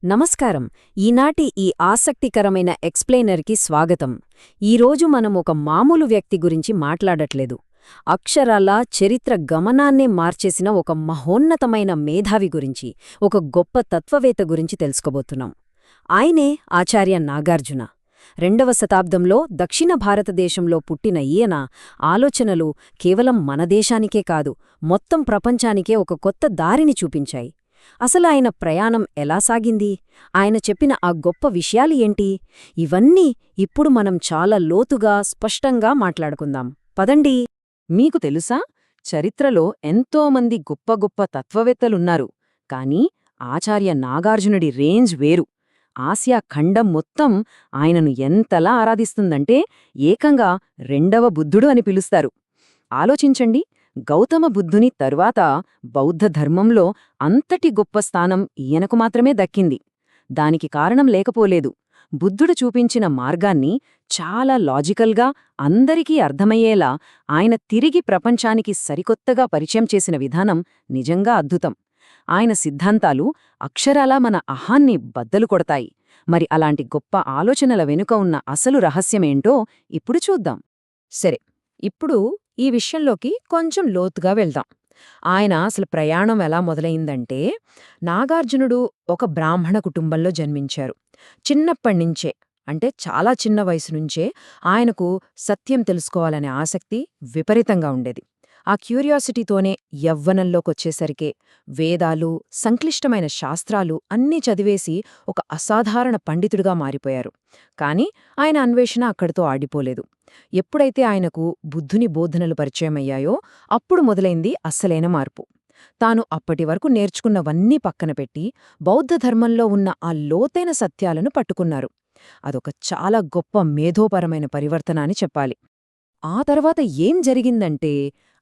నమస్కారం. ఈనాటి ఈ ఆసక్తికరమైన ఎక్స్ప్లెయినర్కి స్వాగతం. ఈరోజు మనం ఒక మామూలు వ్యక్తి గురించి మాట్లాడట్లేదు. అక్షరాలా చరిత్ర గమనాన్నే మార్చేసిన ఒక మహోన్నతమైన మేధావి గురించి, ఒక గొప్ప తత్వవేత్త గురించి తెలుసుకోబోతున్నాం. ఆయనే ఆచార్య నాగార్జున. 2వ శతాబ్దంలో దక్షిణ భారతదేశంలో పుట్టిన ఈయన ఆలోచనలు కేవలం మన దేశానికే కాదు, మొత్తం ప్రపంచానికే ఒక కొత్త దారిని చూపించాయి. అసలాయన ప్రయాణం ఎలా సాగింది, ఆయన చెప్పిన ఆ గొప్ప విషయాలు ఏంటి, ఇవన్నీ ఇప్పుడు మనం చాలా లోతుగా స్పష్టంగా మాట్లాడుకుందాం. పదండి. మీకు తెలుసా, చరిత్రలో ఎంతోమంది గొప్ప గొప్ప తత్వవేత్తలున్నారు. కాని ఆచార్య నాగార్జునుడి రేంజ్ వేరు. ఆసియా ఖండం మొత్తం ఆయనను ఎంతలా ఆరాధిస్తుందంటే ఏకంగా రెండవ బుద్ధుడు అని పిలుస్తారు. ఆలోచించండి, గౌతమ బుద్ధుని తరువాత బౌద్ధ ధర్మంలో అంతటి గొప్ప స్థానం ఈయనకు మాత్రమే దక్కింది. దానికి కారణం లేకపోలేదు. బుద్ధుడు చూపించిన మార్గాన్ని చాలా లాజికల్గా అందరికీ అర్థమయ్యేలా ఆయన తిరిగి ప్రపంచానికి సరికొత్తగా పరిచయం చేసిన విధానం నిజంగా అద్భుతం. ఆయన సిద్ధాంతాలు అక్షరాలా మన అహాన్ని బద్దలు కొడతాయి. మరి అలాంటి గొప్ప ఆలోచనల వెనుక ఉన్న అసలు రహస్యమేంటో ఇప్పుడు చూద్దాం. సరే, ఇప్పుడు ఈ విషయంలోకి కొంచెం లోతుగా వెళ్దాం. ఆయన అసలు ప్రయాణం ఎలా మొదలైందంటే, నాగార్జునుడు ఒక బ్రాహ్మణ కుటుంబంలో జన్మించారు. చిన్నప్పటినుంచే, అంటే చాలా చిన్న వయసు నుంచే ఆయనకు సత్యం తెలుసుకోవాలనే ఆసక్తి విపరీతంగా ఉండేది. ఆ క్యూరియాసిటీతోనే యవ్వనంలోకొచ్చేసరికే వేదాలు, సంక్లిష్టమైన శాస్త్రాలు అన్నీ చదివేసి ఒక అసాధారణ పండితుడిగా మారిపోయారు. కాని ఆయన అన్వేషణ అక్కడితో ఆడిపోలేదు. ఎప్పుడైతే ఆయనకు బుద్ధుని బోధనలు పరిచయమయ్యాయో అప్పుడు మొదలైంది అస్సలైన మార్పు. తాను అప్పటివరకు నేర్చుకున్నవన్నీ పక్కనపెట్టి బౌద్ధధర్మంలో ఉన్న ఆ లోతైన సత్యాలను పట్టుకున్నారు. అదొక చాలా గొప్ప మేధోపరమైన పరివర్తన అని చెప్పాలి. ఆ తర్వాత ఏం జరిగిందంటే,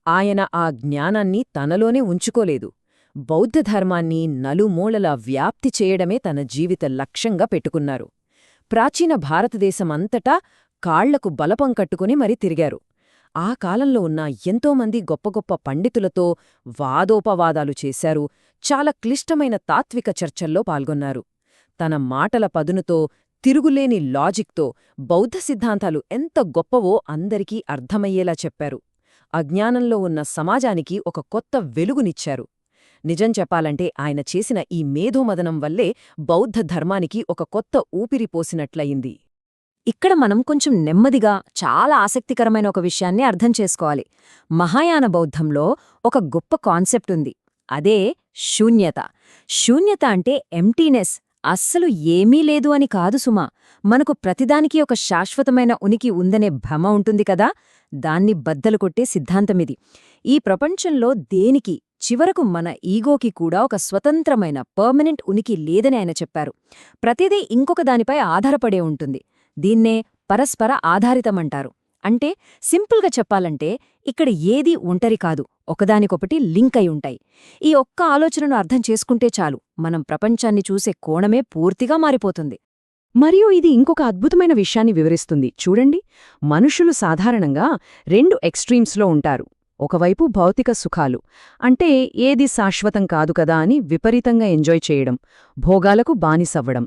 ఆయన ఆ జ్ఞానాన్ని తనలోనే ఉంచుకోలేదు. బౌద్ధధర్మాన్ని నలుమూలలా వ్యాప్తి చేయడమే తన జీవిత లక్ష్యంగా పెట్టుకున్నారు. ప్రాచీన భారతదేశమంతటా కాళ్లకు బలపం కట్టుకుని మరీ తిరిగారు. ఆ కాలంలో ఉన్న ఎంతోమంది గొప్ప గొప్ప పండితులతో వాదోపవాదాలు చేశారు. చాలా క్లిష్టమైన తాత్విక చర్చల్లో పాల్గొన్నారు. తన మాటల పదునుతో, తిరుగులేని లాజిక్తో బౌద్ధ సిద్ధాంతాలు ఎంత గొప్పవో అందరికీ అర్థమయ్యేలా చెప్పారు. అజ్ఞానంలో ఉన్న సమాజానికి ఒక కొత్త వెలుగునిచ్చారు. నిజం చెప్పాలంటే ఆయన చేసిన ఈ మేధోమదనం వల్లే బౌద్ధ ధర్మానికి ఒక కొత్త ఊపిరి పోసినట్లయింది. ఇక్కడ మనం కొంచెం నెమ్మదిగా చాలా ఆసక్తికరమైన ఒక విషయాన్ని అర్థం చేసుకోవాలి. మహాయాన బౌద్ధంలో ఒక గొప్ప కాన్సెప్ట్ ఉంది. అదే శూన్యత. శూన్యత అంటే ఎంటీనెస్, అస్సలు ఏమీ లేదు అని కాదు సుమా. మనకు ప్రతిదానికి ఒక శాశ్వతమైన ఉనికి ఉందనే భ్రమ ఉంటుంది కదా, దాన్ని బద్దలు కొట్టే సిద్ధాంతమిది. ఈ ప్రపంచంలో దేనికి, చివరకు మన ఈగోకి కూడా ఒక స్వతంత్రమైన పర్మనెంట్ ఉనికి లేదని ఆయన చెప్పారు. ప్రతిదీ ఇంకొక దానిపై ఆధారపడే ఉంటుంది. దీన్నే పరస్పర ఆధారితమంటారు. అంటే సింపుల్గా చెప్పాలంటే ఇక్కడ ఏదీ ఒంటరి కాదు, ఒకదానికొకటి లింక్ అయి ఉంటాయి. ఈ ఒక్క ఆలోచనను అర్థం చేసుకుంటే చాలు, మనం ప్రపంచాన్ని చూసే కోణమే పూర్తిగా మారిపోతుంది. మరియు ఇది ఇంకొక అద్భుతమైన విషయాన్ని వివరిస్తుంది. చూడండి, మనుషులు సాధారణంగా 2 ఎక్స్ట్రీమ్స్లో ఉంటారు. ఒకవైపు భౌతిక సుఖాలు, అంటే ఏది శాశ్వతం కాదు కదా అని విపరీతంగా ఎంజాయ్ చేయడం, భోగాలకు బానిసవ్వడం.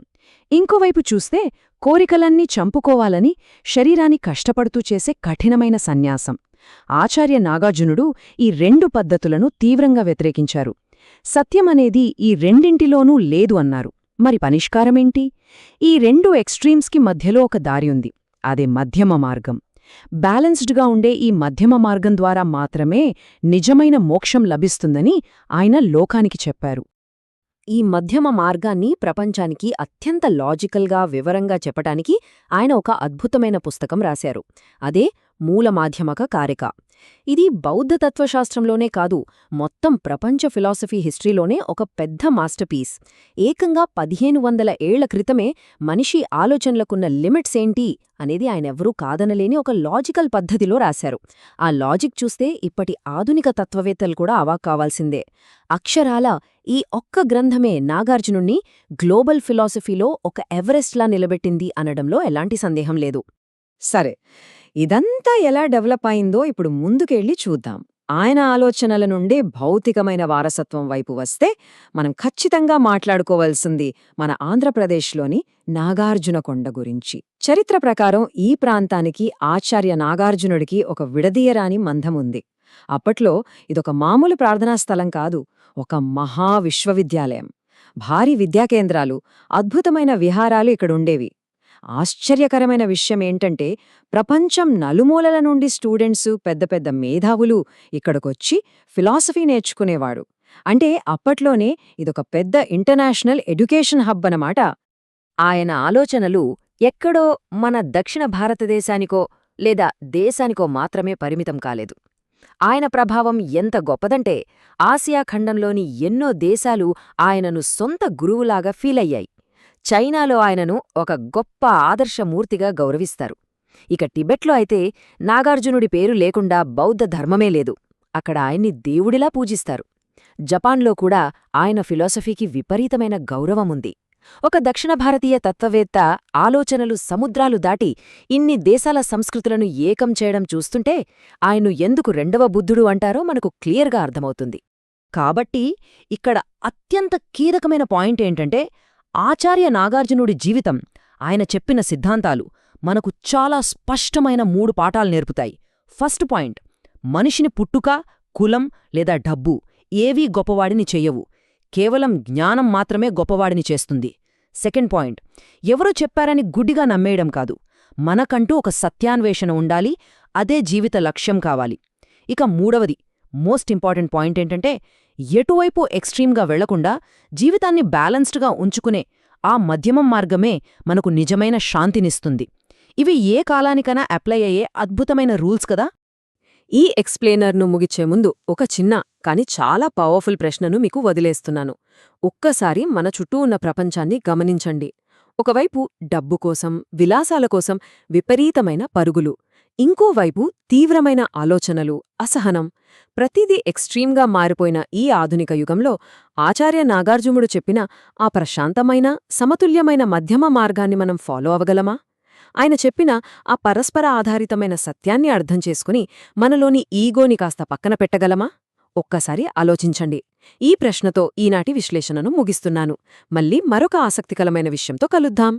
ఇంకోవైపు చూస్తే కోరికలన్నీ చంపుకోవాలని శరీరాన్ని కష్టపడుతూ చేసే కఠినమైన సన్యాసం. ఆచార్య నాగార్జునుడు ఈ 2 పద్ధతులను తీవ్రంగా వ్యతిరేకించారు. సత్యమనేది ఈ రెండింటిలోనూ లేదు అన్నారు. మరి పరిష్కారమేంటి? ఈ 2 ఎక్స్ట్రీమ్స్కి మధ్యలో ఒక దారి ఉంది. అదే మధ్యమ మార్గం. బ్యాలెన్స్డ్గా ఉండే ఈ మధ్యమ మార్గం ద్వారా మాత్రమే నిజమైన మోక్షం లభిస్తుందని ఆయన లోకానికి చెప్పారు. ఈ మధ్యమ మార్గాన్ని ప్రపంచానికి అత్యంత లాజికల్గా, వివరంగా చెప్పటానికి ఆయన ఒక అద్భుతమైన పుస్తకం రాశారు. అదే మూలమాధ్యమక కారిక. ఇది బౌద్ధ తత్వశాస్త్రంలోనే కాదు, మొత్తం ప్రపంచ ఫిలాసఫీ హిస్టరీలోనే ఒక పెద్ద మాస్టర్పీస్. ఏకంగా 1500 ఏళ్ల క్రితమే మనిషి ఆలోచనలకున్న లిమిట్స్ ఏంటి అనేది ఆయనెవ్వరూ కాదనలేని ఒక లాజికల్ పద్ధతిలో రాశారు. ఆ లాజిక్ చూస్తే ఇప్పటి ఆధునిక తత్వవేత్తలు కూడా అవాక్ కావాల్సిందే. అక్షరాల ఈ ఒక్క గ్రంథమే నాగార్జునుణ్ణి గ్లోబల్ ఫిలాసఫీలో ఒక ఎవరెస్ట్లా నిలబెట్టింది అనడంలో ఎలాంటి సందేహం లేదు. సరే, ఇదంతా ఎలా డెవలప్ అయిందో ఇప్పుడు ముందుకెళ్ళి చూద్దాం. ఆయన ఆలోచనల నుండి భౌతికమైన వారసత్వం వైపు వస్తే మనం ఖచ్చితంగా మాట్లాడుకోవాల్సింది మన ఆంధ్రప్రదేశ్లోని నాగార్జునకొండ గురించి. చరిత్ర ప్రకారం ఈ ప్రాంతానికి ఆచార్య నాగార్జునుడికి ఒక విడదీయరాని బంధముంది. అప్పట్లో ఇదొక మామూలు ప్రార్థనా స్థలం కాదు, ఒక మహా విశ్వవిద్యాలయం. భారీ విద్యాకేంద్రాలు, అద్భుతమైన విహారాలు ఇక్కడుండేవి. ఆశ్చర్యకరమైన విషయమేంటంటే ప్రపంచం నలుమూలల నుండి స్టూడెంట్సు, పెద్ద పెద్ద మేధావులు ఇక్కడికొచ్చి ఫిలాసఫీ నేర్చుకునేవాడు. అంటే అప్పట్లోనే ఇదొక పెద్ద ఇంటర్నేషనల్ ఎడ్యుకేషన్ హబ్ అన్నమాట. ఆయన ఆలోచనలు ఎక్కడో మన దక్షిణ భారతదేశానికో లేదా దేశానికో మాత్రమే పరిమితం కాలేదు. ఆయన ప్రభావం ఎంత గొప్పదంటే ఆసియా ఖండంలోని ఎన్నో దేశాలు ఆయనను సొంత గురువులాగా ఫీలయ్యాయి. చైనాలో ఆయనను ఒక గొప్ప ఆదర్శమూర్తిగా గౌరవిస్తారు. ఇక టిబెట్లో అయితే నాగార్జునుడి పేరు లేకుండా బౌద్ధ ధర్మమే లేదు. అక్కడ ఆయన్ని దేవుడిలా పూజిస్తారు. జపాన్లో కూడా ఆయన ఫిలాసఫీకి విపరీతమైన గౌరవముంది. ఒక దక్షిణ భారతీయ తత్వవేత్త ఆలోచనలు సముద్రాలు దాటి ఇన్ని దేశాల సంస్కృతులను ఏకం చేయడం చూస్తుంటే ఆయన్ను ఎందుకు రెండవ బుద్ధుడు అంటారో మనకు క్లియర్గా అర్థమవుతుంది. కాబట్టి ఇక్కడ అత్యంత కీలకమైన పాయింట్ ఏంటంటే ఆచార్య నాగార్జునుడి జీవితం, ఆయన చెప్పిన సిద్ధాంతాలు మనకు చాలా స్పష్టమైన 3 పాఠాలు నేర్పుతాయి. ఫస్ట్ పాయింట్, మనిషిని పుట్టుక, కులం లేదా డబ్బు ఏవీ గొప్పవాడిని చెయ్యవు, కేవలం జ్ఞానం మాత్రమే గొప్పవాడిని చేస్తుంది. సెకండ్ పాయింట్, ఎవరో చెప్పారని గుడ్డిగా నమ్మేయడం కాదు, మనకంటూ ఒక సత్యాన్వేషణ ఉండాలి, అదే జీవిత లక్ష్యం కావాలి. ఇక మూడవది, మోస్ట్ ఇంపార్టెంట్ పాయింట్ ఏంటంటే ఎటువైపు ఎక్స్ట్రీమ్గా వెళ్లకుండా జీవితాన్ని బ్యాలెన్స్డ్గా ఉంచుకునే ఆ మధ్యమం మార్గమే మనకు నిజమైన శాంతినిస్తుంది. ఇవి ఏ కాలానికైనా అప్లై అయ్యే అద్భుతమైన రూల్స్ కదా. ఈ ఎక్స్ప్లెయినర్ను ముగిచే ముందు ఒక చిన్న కాని చాలా పవర్ఫుల్ ప్రశ్నను మీకు వదిలేస్తున్నాను. ఒక్కసారి మన చుట్టూ ఉన్న ప్రపంచాన్ని గమనించండి. ఒకవైపు డబ్బు కోసం, విలాసాల కోసం విపరీతమైన పరుగులు, ఇంకోవైపు తీవ్రమైన ఆలోచనలు, అసహనం. ప్రతిదీ ఎక్స్ట్రీమ్గా మారిపోయిన ఈ ఆధునిక యుగంలో ఆచార్య నాగార్జునుడు చెప్పిన ఆ ప్రశాంతమైన, సమతుల్యమైన మధ్యమ మార్గాన్ని మనం ఫాలో అవగలమా? ఆయన చెప్పిన ఆ పరస్పర ఆధారితమైన సత్యాన్ని అర్థం చేసుకుని మనలోని ఈగోని కాస్త పక్కన పెట్టగలమా? ఒక్కసారి ఆలోచించండి. ఈ ప్రశ్నతో ఈనాటి విశ్లేషణను ముగిస్తున్నాను. మళ్ళీ మరొక ఆసక్తికరమైన విషయంతో కలుద్దాం.